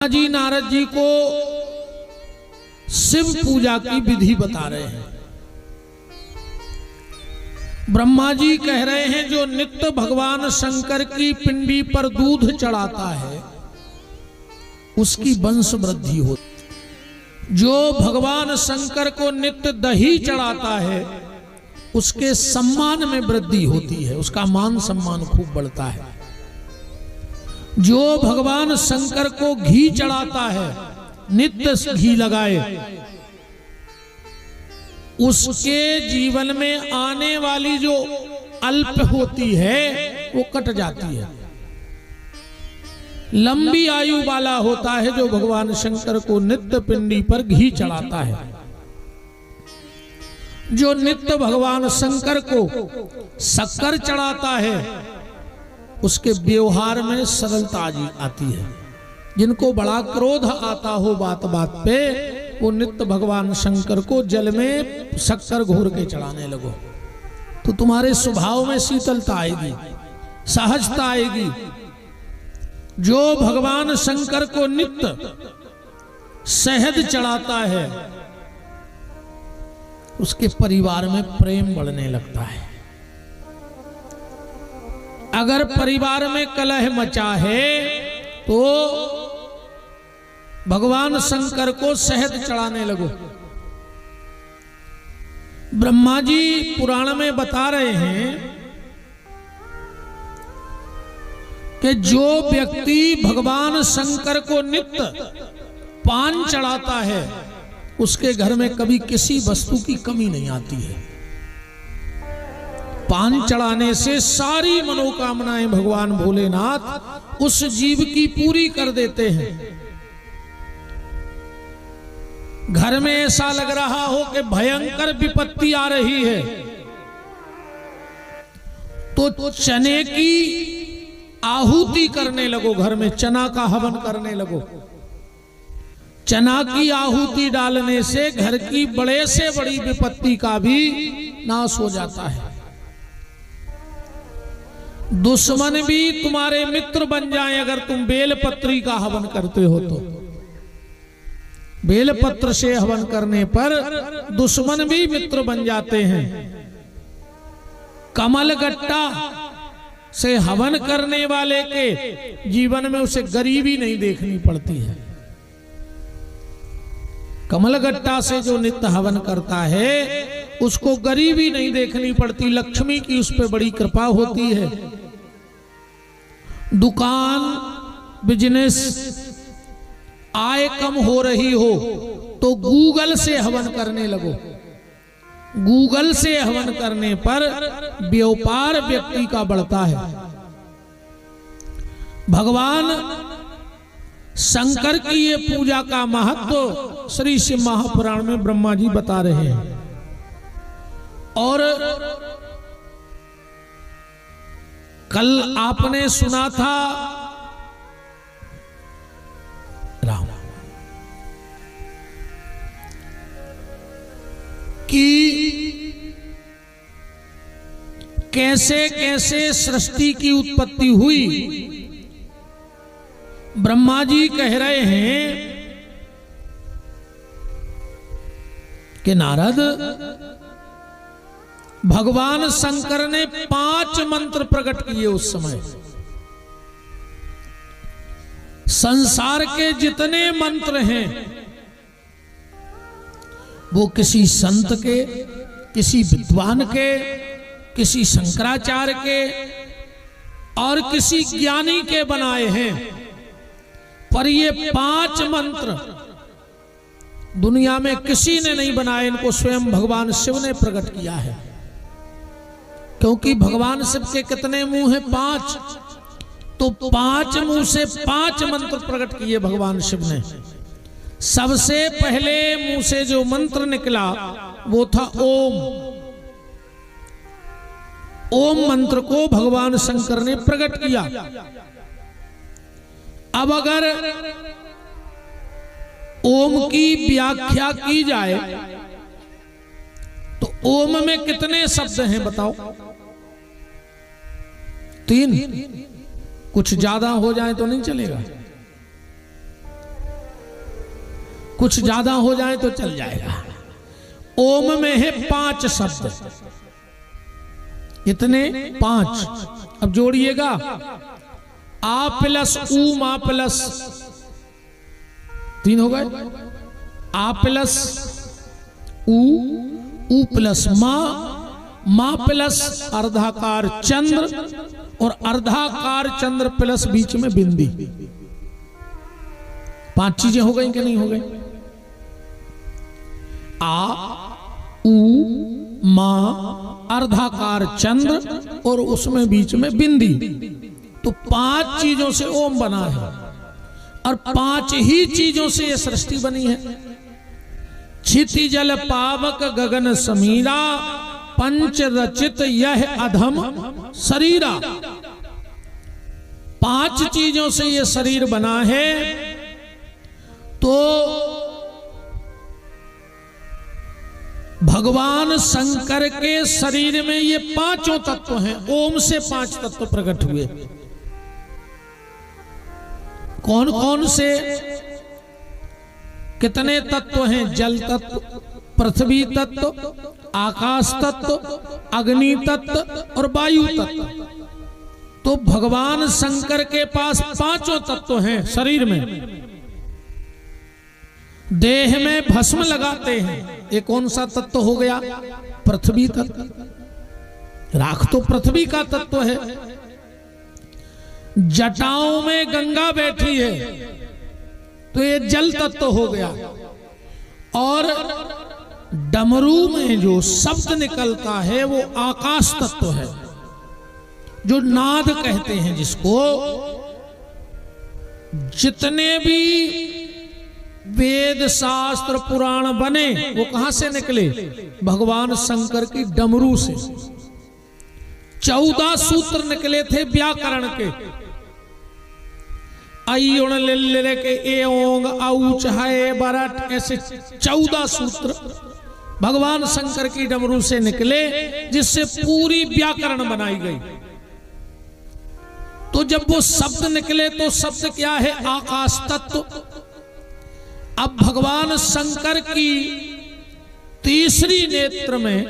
जी नारद जी को शिव पूजा की विधि बता रहे हैं। ब्रह्मा जी कह रहे हैं जो नित्य भगवान शंकर की पिंडी पर दूध चढ़ाता है उसकी वंश वृद्धि होती। जो भगवान शंकर को नित्य दही चढ़ाता है उसके सम्मान में वृद्धि होती है, उसका मान सम्मान खूब बढ़ता है। जो भगवान शंकर को घी चढ़ाता है, नित्य घी लगाए, उसके जीवन में आने वाली जो अल्प होती है वो कट जाती है। लंबी आयु वाला होता है जो भगवान शंकर को नित्य पिंडी पर घी चढ़ाता है। जो नित्य भगवान शंकर को शक्कर चढ़ाता है उसके व्यवहार में सरलता आती है। जिनको बड़ा क्रोध आता हो बात बात पे, वो नित्य भगवान शंकर को जल में शक्कर घोर के चढ़ाने लगो तो तुम्हारे स्वभाव में शीतलता आएगी, सहजता आएगी। जो भगवान शंकर को नित्य शहद चढ़ाता है उसके परिवार में प्रेम बढ़ने लगता है। अगर परिवार में कलह मचा है तो भगवान शंकर को शहद चढ़ाने लगो। ब्रह्मा जी पुराण में बता रहे हैं कि जो व्यक्ति भगवान शंकर को नित्य पान चढ़ाता है उसके घर में कभी किसी वस्तु की कमी नहीं आती है। पान चढ़ाने से सारी मनोकामनाएं भगवान भोलेनाथ उस जीव की पूरी कर देते हैं। घर में ऐसा लग रहा हो कि भयंकर विपत्ति आ रही है तो चने की आहुति करने लगो, घर में चना का हवन करने लगो। चना की आहुति डालने से घर की बड़े से बड़ी विपत्ति का भी नाश हो जाता है। दुश्मन भी तुम्हारे मित्र बन जाएं अगर तुम बेलपत्री का हवन करते हो तो। बेलपत्र से हवन करने पर दुश्मन भी मित्र बन जाते हैं। कमल गट्टा से हवन करने वाले के जीवन में उसे गरीबी नहीं देखनी पड़ती है। कमल गट्टा से जो नित्य हवन करता है उसको गरीबी नहीं देखनी पड़ती, लक्ष्मी की उस पर बड़ी कृपा होती है। दुकान बिजनेस आय कम हो रही हो तो गूगल से हवन करने लगो। गूगल से हवन करने पर व्यापार व्यक्ति का बढ़ता है। भगवान शंकर की ये पूजा का महत्व श्री शिव महापुराण में ब्रह्मा जी बता रहे हैं। और कल आपने सुना था राम कि कैसे कैसे सृष्टि की उत्पत्ति हुई। ब्रह्मा जी कह रहे हैं कि नारद, भगवान शंकर ने 5 मंत्र प्रकट किए उस समय। संसार के जितने मंत्र हैं वो किसी संत के, किसी विद्वान के, किसी शंकराचार्य के और किसी ज्ञानी के बनाए हैं, पर ये 5 मंत्र दुनिया में किसी ने नहीं बनाए। इनको स्वयं भगवान शिव ने प्रकट किया है। क्योंकि भगवान शिव के कितने मुंह हैं? 5। तो 5 मुंह से 5 मंत्र प्रकट किए भगवान शिव ने। सबसे पहले मुंह से जो मंत्र निकला वो था ओम। ओम मंत्र को भगवान शंकर ने प्रकट किया। अब अगर ओम की व्याख्या की जाए तो ओम में कितने शब्द हैं बताओ? 3। कुछ ज्यादा हो जाए तो नहीं चलेगा। कुछ ज्यादा हो जाए तो चल जाएगा। ओम में है 5 शब्द, इतने 5। अब जोड़िएगा, आ प्लस ऊ मा प्लस 3 हो गए, आ प्लस ऊ प्लस माँ प्लस अर्धाकार चंद्र और अर्धाकार चंद्र प्लस बीच में बिंदी। 5 चीजें हो गई कि नहीं हो गई? आ ऊ माँ अर्धाकार चंद्र और उसमें बीच में बिंदी, तो 5 चीजों से ओम बना है और 5 ही चीजों से यह सृष्टि बनी है। क्षिति जल पावक गगन समीरा, पंच रचित यह अधम शरीरा। 5 चीजों से यह शरीर बना है। तो भगवान शंकर के शरीर में ये 5 तत्व हैं। ओम से 5 तत्व प्रकट हुए। कौन कौन से, कितने तत्व हैं? जल तत्व, पृथ्वी तत्व, आकाश तत्व, अग्नि तत्व और वायु तत्व। तो भगवान शंकर के पास 5 तत्व हैं शरीर में। देह में भस्म लगाते हैं, ये कौन सा तत्व हो गया? पृथ्वी तत्व। राख तो पृथ्वी का तत्व है। जटाओं में गंगा बैठी है, तो ये जल तत्व हो गया। और डमरू में जो शब्द निकलता है वो आकाश तत्व है, जो नाद कहते हैं जिसको। जितने भी वेद शास्त्र पुराण बने वो कहां से निकले? भगवान शंकर की डमरू से। 14 सूत्र निकले थे व्याकरण के। अयुण लिल्ले के एओंग औच है बरट, ऐसे 14 सूत्र भगवान शंकर की डमरू से निकले, जिससे पूरी व्याकरण बनाई गई। तो जब वो शब्द निकले तो शब्द क्या है? आकाश तत्व। अब भगवान शंकर की तीसरी नेत्र में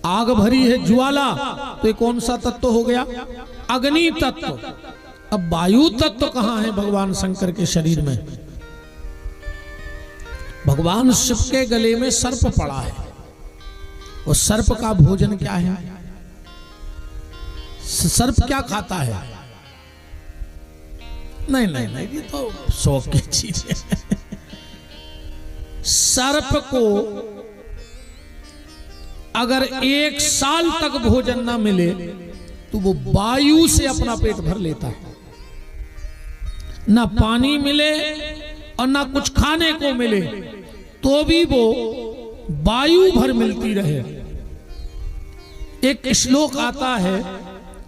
आग भरी है, ज्वाला, तो ये कौन सा तत्व हो गया? अग्नि तत्व। अब वायु तत्व कहां है भगवान शंकर के शरीर में? भगवान शिव के गले में सर्प पड़ा है। वो सर्प का भोजन क्या है? सर्प क्या खाता है? नहीं नहीं नहीं, ये तो शौक की चीज है। सर्प को अगर 1 साल तक भोजन ना मिले तो वो वायु से अपना पेट भर लेता है। ना पानी मिले और ना कुछ खाने को मिले तो भी वो वायु भर मिलती रहे। एक श्लोक आता है,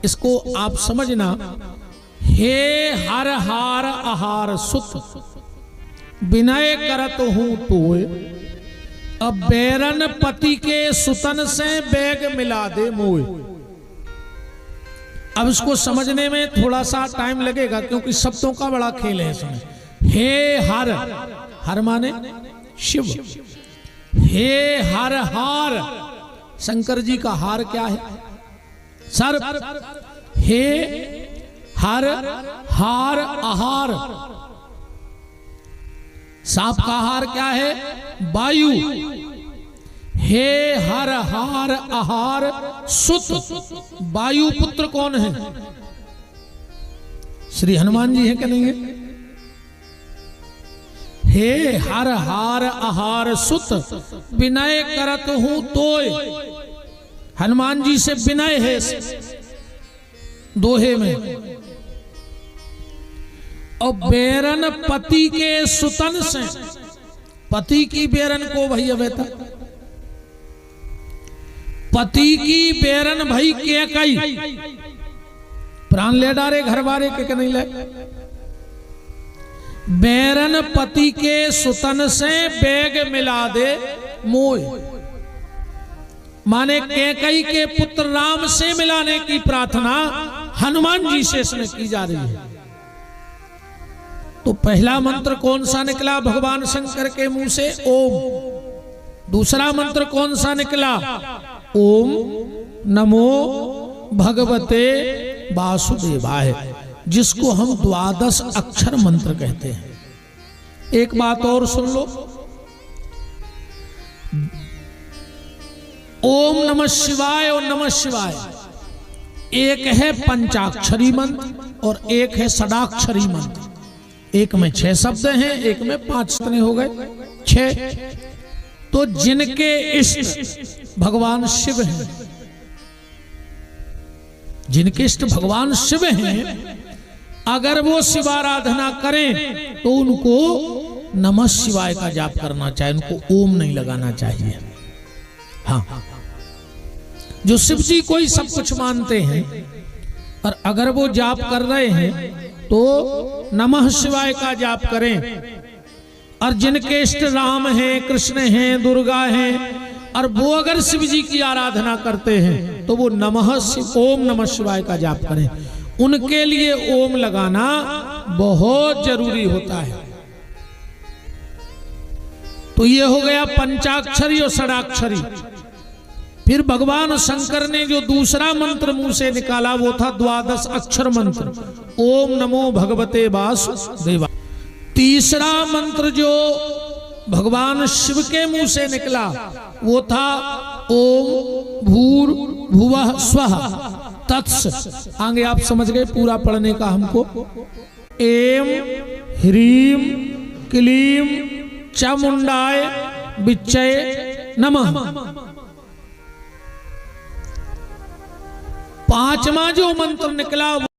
इसको आप समझना। हे हर हार आहार सुत, विनय करत हूं तोय, अब बैरन पति के सुतन से बैग मिला दे मोय। अब इसको समझने में थोड़ा सा टाइम लगेगा, क्योंकि शब्दों का बड़ा खेल है इसमें। हे हर, हर माने शिव। हे हर हार, शंकर जी का हार क्या है? सर्प। हे हर हार आहार, सांप का आहार क्या है? वायु। हे हर हार आहार सुत, वायु पुत्र कौन है? श्री हनुमान जी है कि नहीं है? हे हर हार आहार सुत, विनय करत हूं तोय। हनुमान जी से विनय है दोहे में। और बैरन पति के सुतन से, पति की बैरन को भैया बेटा, पति की बैरन भाई के कई प्राण ले डारे घर वाले के नहीं ले। बैरन पति के सुतन से बैग मिला दे मोय, माने कैकई के पुत्र राम से मिलाने की प्रार्थना हनुमान जी से इसमें की जा रही है। तो पहला मंत्र कौन सा निकला भगवान शंकर के मुंह से? ओम। दूसरा मंत्र कौन सा निकला? ओम नमो भगवते वासुदेवाय, जिसको हम 12 अक्षर मंत्र कहते हैं। एक बात और सुन लो, ओम नमः शिवाय और नमः शिवाय एक है पंचाक्षरी मंत्र और एक है षडाक्षरी मंत्र। एक में 6 शब्द हैं, एक में 5। कितने हो गए? 6। तो जिनके इष्ट भगवान शिव हैं, जिनके इष्ट भगवान शिव हैं, अगर वो शिवाराधना करें तो उनको नमः शिवाय का जाप करना चाहिए, उनको ओम नहीं लगाना चाहिए। हाँ, जो शिव जी को ही सब कुछ मानते हैं और अगर वो जाप कर रहे हैं तो नमः शिवाय का जाप करें। और जिनके इष्ट राम हैं, कृष्ण हैं, दुर्गा हैं, और वो अगर शिव जी की आराधना करते हैं तो वो ओम नमः शिवाय का जाप करें। उनके लिए ओम लगाना बहुत जरूरी होता है। तो ये हो गया पंचाक्षरी और षडाक्षरी। फिर भगवान शंकर ने जो दूसरा मंत्र मुंह से निकाला वो था 12 अक्षर मंत्र, ओम नमो भगवते वासुदेवाय। तीसरा मंत्र जो भगवान शिव के मुंह से निकला वो था ओम भूर्भुवः स्वः तत्स। आगे आप समझ गए, पूरा पढ़ने का हमको। एम ह्रीम क्लीम चामुंडाय विच्चये नमः। 5वां जो मंत्र निकला